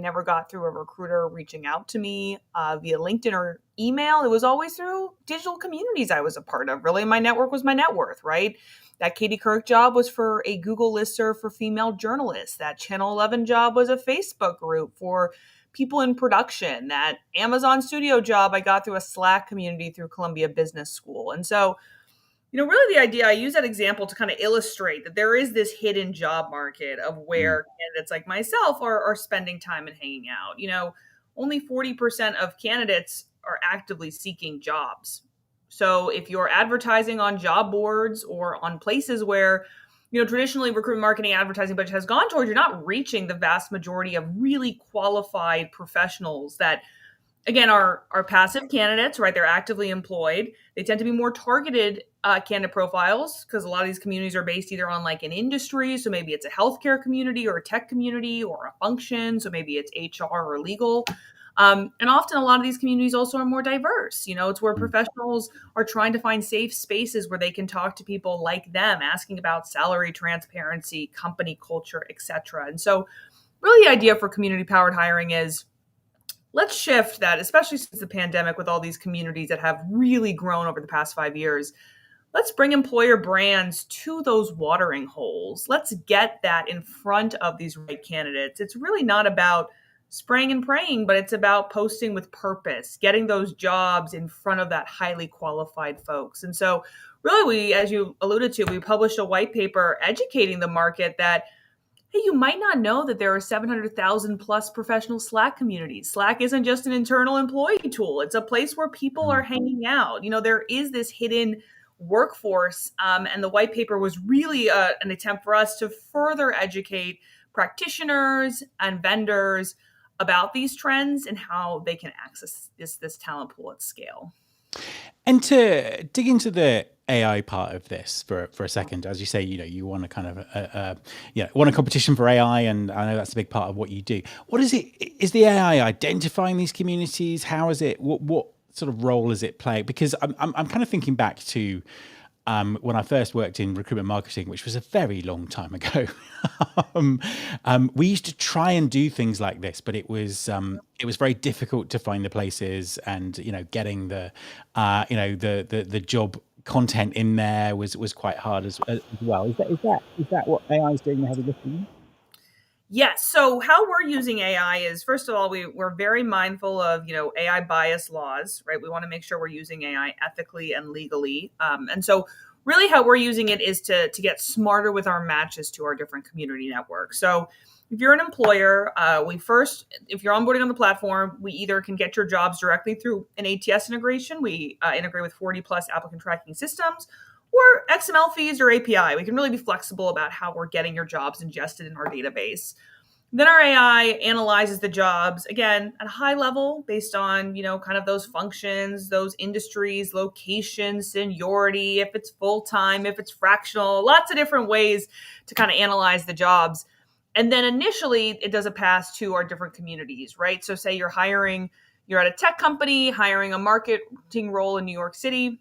never got through a recruiter reaching out to me via LinkedIn or email. It was always through digital communities I was a part of. Really, my network was my net worth, right? That Katie Kirk job was for a Google listserv for female journalists. That Channel 11 job was a Facebook group for people in production. That Amazon studio job I got through a Slack community through Columbia Business School. And so, really the idea, I use that example to kind of illustrate that there is this hidden job market of Mm. where candidates like myself are spending time and hanging out. Only 40% of candidates are actively seeking jobs. So if you're advertising on job boards or on places where, traditionally recruitment marketing advertising budget has gone towards, you're not reaching the vast majority of really qualified professionals that again are passive candidates, right? They're actively employed. They tend to be more targeted candidate profiles because a lot of these communities are based either on like an industry, so maybe it's a healthcare community or a tech community or a function, so maybe it's HR or legal. And often a lot of these communities also are more diverse. It's where Mm. professionals are trying to find safe spaces where they can talk to people like them, asking about salary transparency, company culture, etc. And so really the idea for community powered hiring is, let's shift that, especially since the pandemic, with all these communities that have really grown over the past 5 years. Let's bring employer brands to those watering holes. Let's get that in front of these right candidates. It's really not about spraying and praying, but it's about posting with purpose, getting those jobs in front of that highly qualified folks. And so, really, as you alluded to, we published a white paper educating the market that, hey, you might not know that there are 700,000 plus professional Slack communities. Slack isn't just an internal employee tool, it's a place where people are Mm. hanging out. There is this hidden workforce. And the white paper was really an attempt for us to further educate practitioners and vendors about these trends and how they can access this talent pool at scale. And to dig into the AI part of this for a second, as you say, you want to kind of want a competition for AI, and I know that's a big part of what you do. What is it? Is the AI identifying these communities? How is it? What sort of role is it playing? Because I'm kind of thinking back to when I first worked in recruitment marketing, which was a very long time ago. We used to try and do things like this, but it was very difficult to find the places, and getting the job content in there was quite hard as well. Is that what AI is doing the heavy lifting? Yes. So how we're using AI is, first of all, we're very mindful of, AI bias laws, right? We want to make sure we're using AI ethically and legally. And so really how we're using it is to get smarter with our matches to our different community networks. So if you're an employer, if you're onboarding on the platform, we either can get your jobs directly through an ATS integration. We integrate with 40 plus applicant tracking systems, or XML feeds or API. We can really be flexible about how we're getting your jobs ingested in our database. Then our AI analyzes the jobs, again, at a high level based on, kind of those functions, those industries, location, seniority, if it's full-time, if it's fractional, lots of different ways to kind of analyze the jobs. And then initially it does a pass to our different communities, right? So say you're at a tech company, hiring a marketing role in New York City.